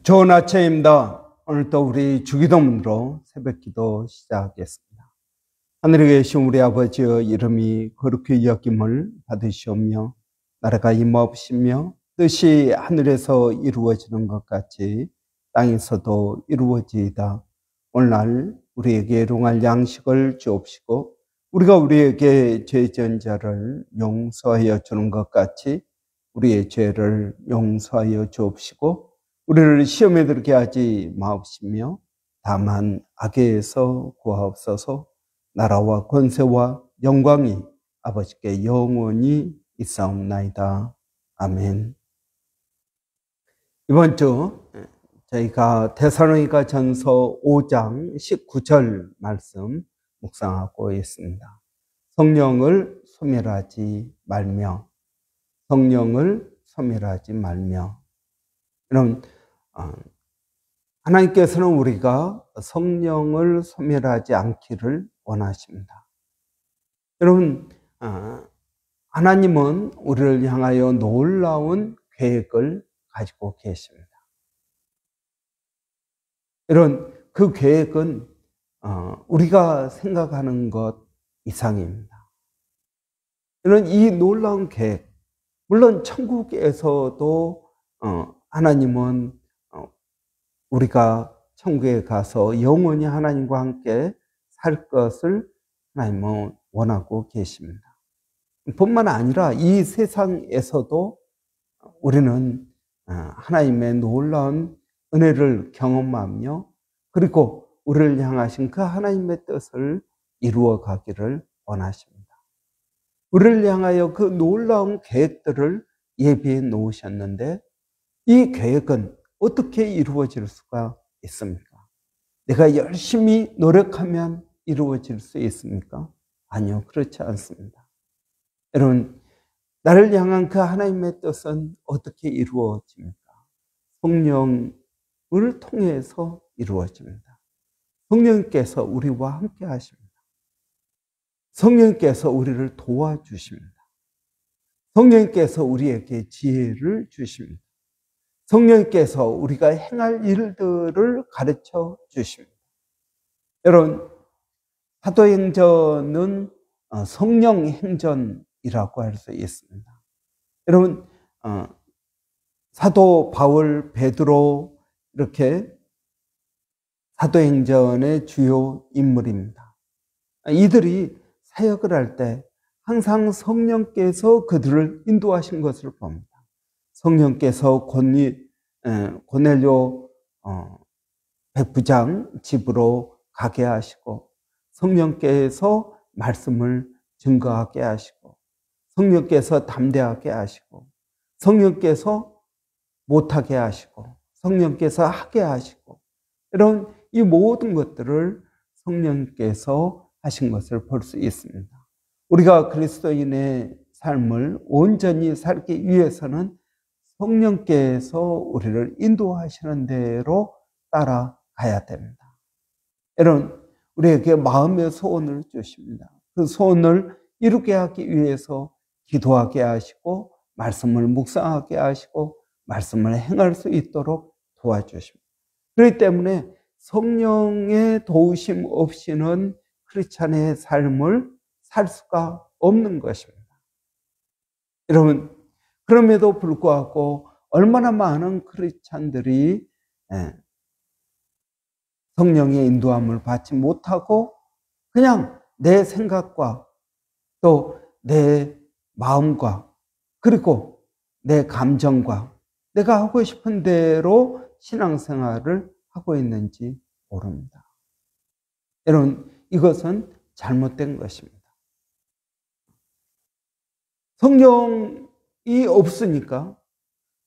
좋은 아침입니다. 오늘도 우리 주기도문으로 새벽기도 시작하겠습니다. 하늘에 계신 우리 아버지의 이름이 거룩히 여김을 받으시오며 나라가 임하옵시며 뜻이 하늘에서 이루어지는 것 같이 땅에서도 이루어지이다. 오늘날 우리에게 일용할 양식을 주옵시고 우리가 우리에게 죄 지은 자를 용서하여 주는 것 같이 우리의 죄를 용서하여 주옵시고 우리를 시험에 들게 하지 마옵시며 다만 악에서 구하옵소서. 나라와 권세와 영광이 아버지께 영원히 있사옵나이다. 아멘. 이번 주 저희가 데살로니가 전서 5장 19절 말씀 묵상하고 있습니다. 성령을 소멸하지 말며, 성령을 소멸하지 말며. 여러분, 하나님께서는 우리가 성령을 소멸하지 않기를 원하십니다. 여러분, 하나님은 우리를 향하여 놀라운 계획을 가지고 계십니다. 여러분, 그 계획은 우리가 생각하는 것 이상입니다. 여러분, 이 놀라운 계획, 물론 천국에서도 하나님은 우리가 천국에 가서 영원히 하나님과 함께 살 것을 하나님은 원하고 계십니다. 뿐만 아니라 이 세상에서도 우리는 하나님의 놀라운 은혜를 경험하며 그리고 우리를 향하신 그 하나님의 뜻을 이루어 가기를 원하십니다. 우리를 향하여 그 놀라운 계획들을 예비해 놓으셨는데 이 계획은 어떻게 이루어질 수가 있습니까? 내가 열심히 노력하면 이루어질 수 있습니까? 아니요, 그렇지 않습니다. 여러분, 나를 향한 그 하나님의 뜻은 어떻게 이루어집니까? 성령을 통해서 이루어집니다. 성령께서 우리와 함께 하십니다. 성령께서 우리를 도와주십니다. 성령께서 우리에게 지혜를 주십니다. 성령께서 우리가 행할 일들을 가르쳐 주십니다. 여러분, 사도행전은 성령 행전이라고 할 수 있습니다. 여러분, 사도 바울, 베드로 이렇게 사도행전의 주요 인물입니다. 이들이 사역을 할 때 항상 성령께서 그들을 인도하신 것을 봅니다. 성령께서 고넬료 백부장 집으로 가게 하시고 성령께서 말씀을 증거하게 하시고 성령께서 담대하게 하시고 성령께서 못하게 하시고 성령께서 하게 하시고 이런 이 모든 것들을 성령께서 하신 것을 볼 수 있습니다. 우리가 그리스도인의 삶을 온전히 살기 위해서는 성령께서 우리를 인도하시는 대로 따라가야 됩니다. 여러분, 우리에게 마음의 소원을 주십니다. 그 소원을 이루게 하기 위해서 기도하게 하시고 말씀을 묵상하게 하시고 말씀을 행할 수 있도록 도와주십니다. 그렇기 때문에 성령의 도우심 없이는 크리스찬의 삶을 살 수가 없는 것입니다. 여러분, 그럼에도 불구하고 얼마나 많은 크리스찬들이 성령의 인도함을 받지 못하고 그냥 내 생각과 또 내 마음과 그리고 내 감정과 내가 하고 싶은 대로 신앙생활을 하고 있는지 모릅니다. 여러분, 이것은 잘못된 것입니다. 성령이 없으니까,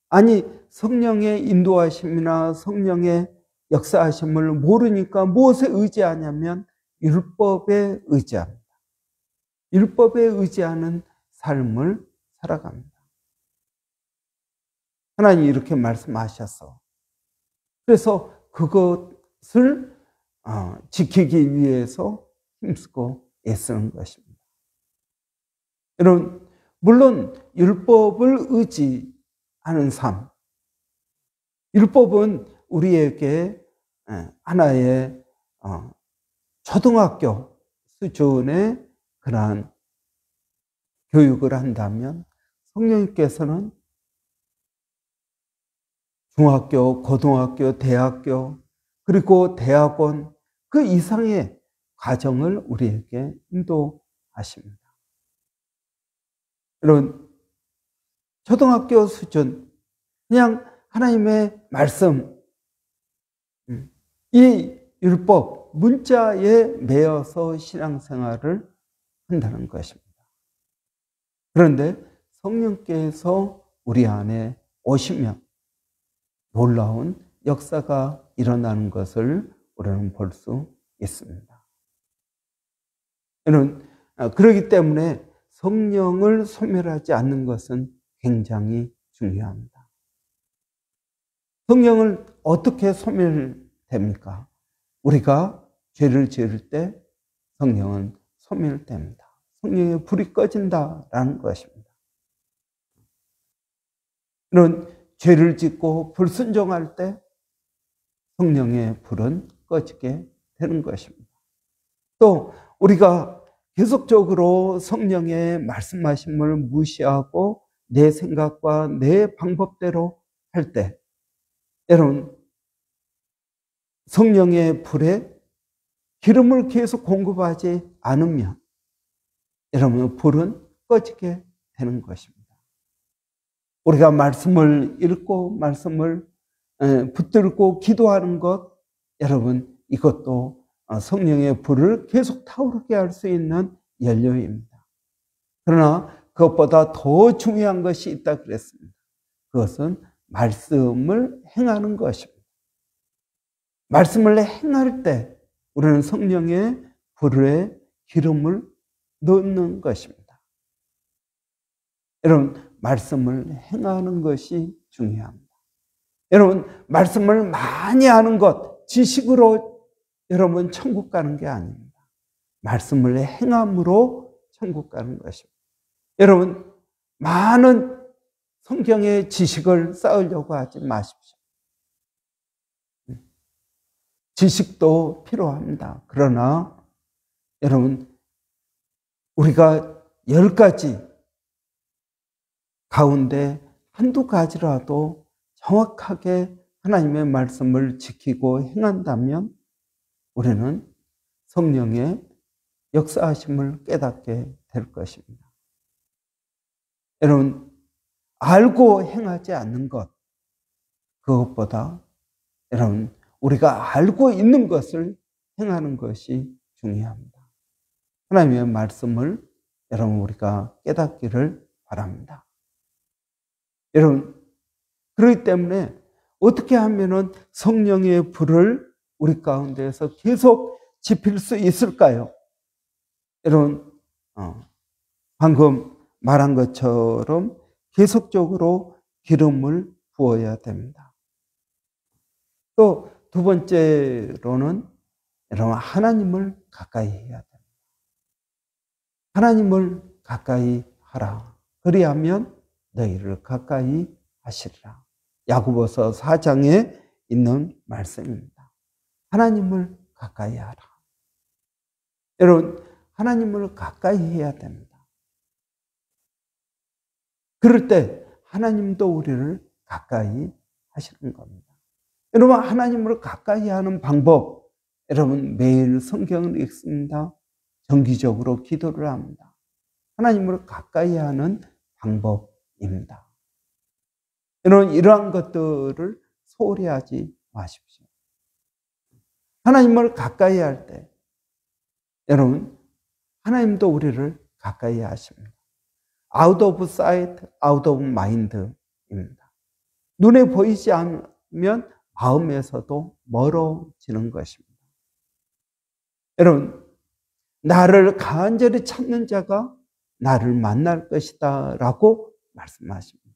아니 성령의 인도하심이나 성령의 역사하심을 모르니까 무엇에 의지하냐면 율법에 의지합니다. 율법에 의지하는 삶을 살아갑니다. 하나님이 이렇게 말씀하셔서 그래서 그것을 지키기 위해서 힘쓰고 애쓰는 것입니다. 여러분, 물론 율법을 의지하는 삶, 율법은 우리에게 하나의 초등학교 수준의 그러한 교육을 한다면 성령님께서는 중학교, 고등학교, 대학교, 그리고 대학원 그 이상의 과정을 우리에게 인도하십니다. 여러분, 초등학교 수준, 그냥 하나님의 말씀, 이 율법, 문자에 매여서 신앙생활을 한다는 것입니다. 그런데 성령께서 우리 안에 오시면 놀라운 역사가 일어나는 것을 우리는 볼 수 있습니다. 그렇기 때문에 성령을 소멸하지 않는 것은 굉장히 중요합니다. 성령을 어떻게 소멸됩니까? 우리가 죄를 지을 때 성령은 소멸됩니다. 성령의 불이 꺼진다라는 것입니다. 이런 죄를 짓고 불순종할 때 성령의 불은 꺼지게 되는 것입니다. 또 우리가 계속적으로 성령의 말씀하심을 무시하고 내 생각과 내 방법대로 할 때, 여러분, 성령의 불에 기름을 계속 공급하지 않으면 여러분 불은 꺼지게 되는 것입니다. 우리가 말씀을 읽고 말씀을 붙들고 기도하는 것, 여러분 이것도 성령의 불을 계속 타오르게 할 수 있는 연료입니다. 그러나 그것보다 더 중요한 것이 있다 그랬습니다. 그것은 말씀을 행하는 것입니다. 말씀을 행할 때 우리는 성령의 불에 기름을 넣는 것입니다. 여러분, 말씀을 행하는 것이 중요합니다. 여러분, 말씀을 많이 하는 것, 지식으로 여러분 천국 가는 게 아닙니다. 말씀을 행함으로 천국 가는 것입니다. 여러분, 많은 성경의 지식을 쌓으려고 하지 마십시오. 지식도 필요합니다. 그러나 여러분, 우리가 10가지 가운데 한두 가지라도 정확하게 하나님의 말씀을 지키고 행한다면 우리는 성령의 역사하심을 깨닫게 될 것입니다. 여러분, 알고 행하지 않는 것, 그것보다 여러분 우리가 알고 있는 것을 행하는 것이 중요합니다. 하나님의 말씀을 여러분 우리가 깨닫기를 바랍니다. 여러분, 그렇기 때문에 어떻게 하면은 성령의 불을 우리 가운데에서 계속 지필 수 있을까요? 여러분, 방금 말한 것처럼 계속적으로 기름을 부어야 됩니다. 또 두 번째로는 여러분 하나님을 가까이 해야 됩니다. 하나님을 가까이 하라. 그리하면 너희를 가까이 하시리라. 야고보서 4장에 있는 말씀입니다. 하나님을 가까이 하라. 여러분, 하나님을 가까이 해야 됩니다. 그럴 때 하나님도 우리를 가까이 하시는 겁니다. 여러분, 하나님을 가까이 하는 방법, 여러분 매일 성경을 읽습니다. 정기적으로 기도를 합니다. 하나님을 가까이 하는 방법입니다. 여러분, 이러한 것들을 소홀히 하지 마십시오. 하나님을 가까이 할 때 여러분, 하나님도 우리를 가까이 하십니다. Out of sight, out of mind입니다. 눈에 보이지 않으면 마음에서도 멀어지는 것입니다. 여러분, 나를 간절히 찾는 자가 나를 만날 것이다 라고 말씀하십니다.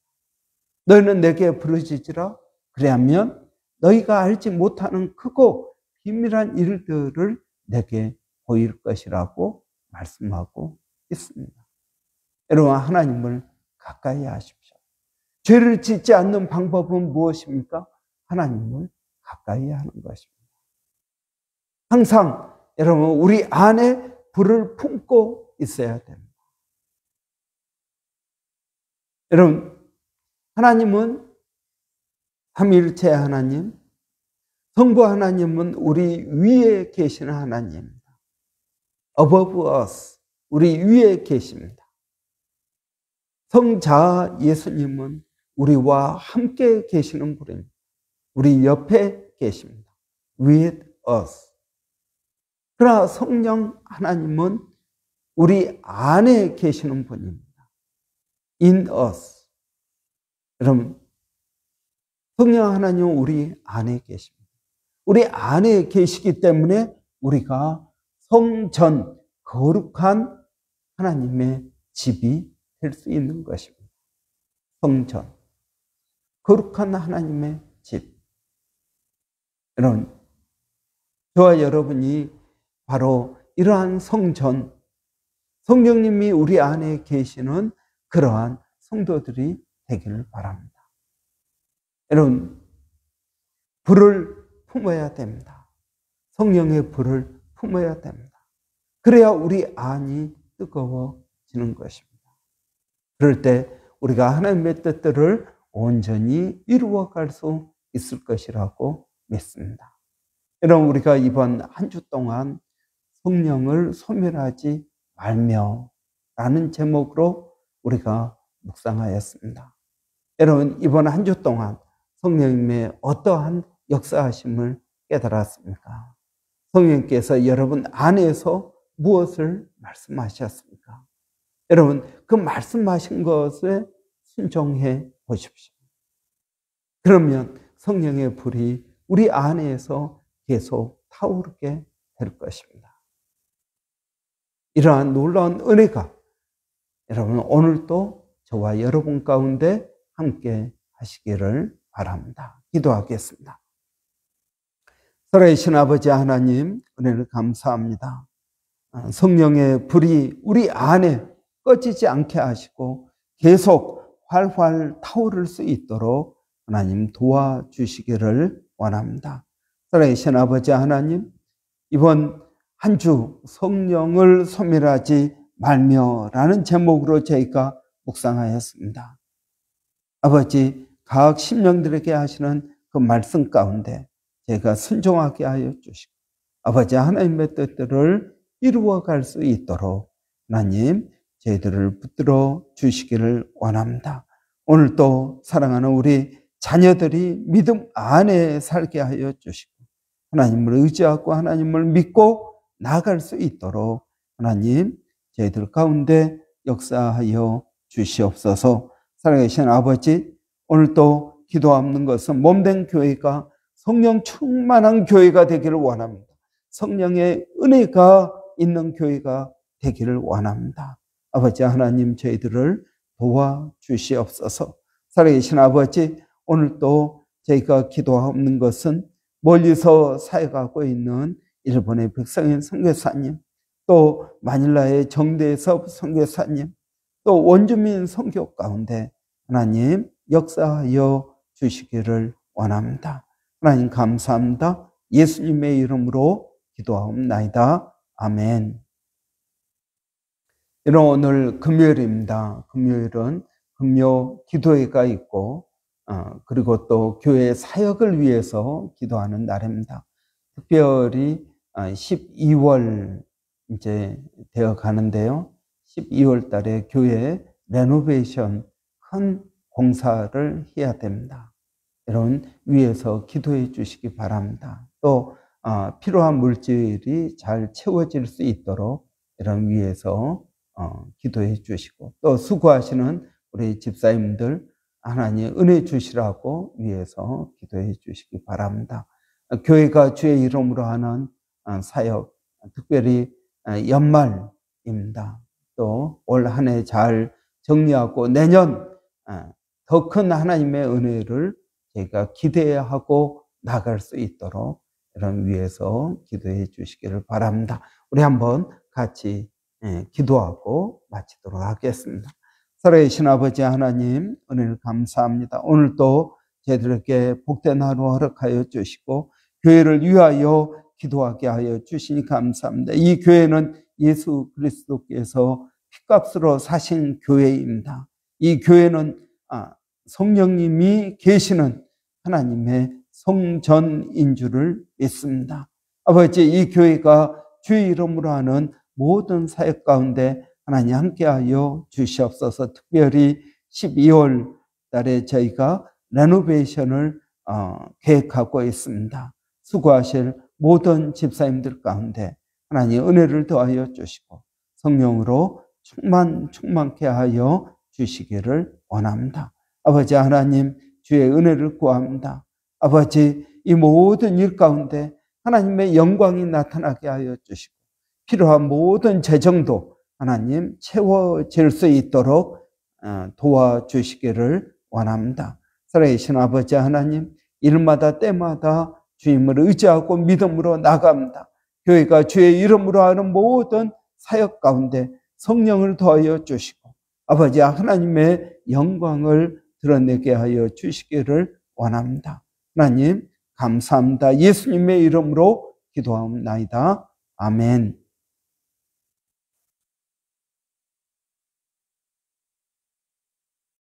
너희는 내게 부르짖으라. 그리하면 너희가 알지 못하는 크고 비밀한 일들을 내게 보일 것이라고 말씀하고 있습니다. 여러분, 하나님을 가까이 하십시오. 죄를 짓지 않는 방법은 무엇입니까? 하나님을 가까이 하는 것입니다. 항상 여러분 우리 안에 불을 품고 있어야 됩니다. 여러분 하나님은 삼위일체 하나님, 성부 하나님은 우리 위에 계시는 하나님입니다. Above us, 우리 위에 계십니다. 성자 예수님은 우리와 함께 계시는 분입니다. 우리 옆에 계십니다. With us. 그러나 성령 하나님은 우리 안에 계시는 분입니다. In us. 여러분, 성령 하나님은 우리 안에 계십니다. 우리 안에 계시기 때문에 우리가 성전, 거룩한 하나님의 집이 될 수 있는 것입니다. 성전, 거룩한 하나님의 집. 여러분, 저와 여러분이 바로 이러한 성전, 성령님이 우리 안에 계시는 그러한 성도들이 되기를 바랍니다. 여러분, 불을 품어야 됩니다. 성령의 불을 품어야 됩니다. 그래야 우리 안이 뜨거워지는 것입니다. 그럴 때 우리가 하나님의 뜻들을 온전히 이루어갈 수 있을 것이라고 믿습니다. 여러분, 우리가 이번 한 주 동안 성령을 소멸하지 말며라는 제목으로 우리가 묵상하였습니다. 여러분, 이번 한 주 동안 성령님의 어떠한 역사하심을 깨달았습니까? 성령님께서 여러분 안에서 무엇을 말씀하셨습니까? 여러분, 그 말씀하신 것에 순종해 보십시오. 그러면 성령의 불이 우리 안에서 계속 타오르게 될 것입니다. 이러한 놀라운 은혜가 여러분 오늘도 저와 여러분 가운데 함께 하시기를 바랍니다. 기도하겠습니다. 살아계신 아버지 하나님, 은혜를 감사합니다. 성령의 불이 우리 안에 꺼지지 않게 하시고 계속 활활 타오를 수 있도록 하나님 도와주시기를 원합니다. 살아계신 아버지 하나님, 이번 한 주 성령을 소멸하지 말며라는 제목으로 저희가 묵상하였습니다. 아버지, 각 심령들에게 하시는 그 말씀 가운데 저희가 순종하게 하여 주시고 아버지 하나님의 뜻들을 이루어갈 수 있도록 하나님 저희들을 붙들어 주시기를 원합니다. 오늘도 사랑하는 우리 자녀들이 믿음 안에 살게 하여 주시고 하나님을 의지하고 하나님을 믿고 나아갈 수 있도록 하나님 저희들 가운데 역사하여 주시옵소서. 살아계신 아버지, 오늘도 기도하는 것은 몸된 교회가 성령 충만한 교회가 되기를 원합니다. 성령의 은혜가 있는 교회가 되기를 원합니다. 아버지 하나님 저희들을 도와주시옵소서. 살아계신 아버지, 오늘도 저희가 기도하는 것은 멀리서 사역하고 있는 일본의 백성인 선교사님, 또 마닐라의 정대섭 선교사님, 또 원주민 선교 가운데 하나님 역사하여 주시기를 원합니다. 하나님 감사합니다. 예수님의 이름으로 기도하옵나이다. 아멘. 여러분, 오늘 금요일입니다. 금요일은 금요 기도회가 있고 그리고 또 교회 사역을 위해서 기도하는 날입니다. 특별히 12월 이제 되어 가는데요. 12월 달에 교회 레노베이션 큰 공사를 해야 됩니다. 여러분 위에서 기도해 주시기 바랍니다. 또 필요한 물질이 잘 채워질 수 있도록 여러분 위에서 기도해 주시고 또 수고하시는 우리 집사님들 하나님 은혜 주시라고 위에서 기도해 주시기 바랍니다. 교회가 주의 이름으로 하는 사역, 특별히 연말입니다. 또 올 한 해 잘 정리하고 내년 더 큰 하나님의 은혜를 저희가 기대하고 나갈 수 있도록 이런 위해서 기도해 주시기를 바랍니다. 우리 한번 같이 기도하고 마치도록 하겠습니다. 살아계신 아버지 하나님, 은혜를 감사합니다. 오늘도 저희들에게 복된 하루 허락하여 주시고 교회를 위하여 기도하게 하여 주시니 감사합니다. 이 교회는 예수 그리스도께서 피값으로 사신 교회입니다. 이 교회는 성령님이 계시는 하나님의 성전인 줄을 믿습니다. 아버지, 이 교회가 주의 이름으로 하는 모든 사역 가운데 하나님 함께하여 주시옵소서. 특별히 12월 달에 저희가 레노베이션을 계획하고 있습니다. 수고하실 모든 집사님들 가운데 하나님 은혜를 더하여 주시고 성령으로 충만케 하여 주시기를 원합니다. 아버지 하나님, 주의 은혜를 구합니다. 아버지, 이 모든 일 가운데 하나님의 영광이 나타나게 하여 주시고 필요한 모든 재정도 하나님 채워질 수 있도록 도와주시기를 원합니다. 살아계신 아버지 하나님, 일마다 때마다 주님을 의지하고 믿음으로 나갑니다. 교회가 주의 이름으로 하는 모든 사역 가운데 성령을 더하여 주시고 아버지 하나님의 영광을 드러내게 하여 주시기를 원합니다. 하나님 감사합니다. 예수님의 이름으로 기도하옵나이다. 아멘.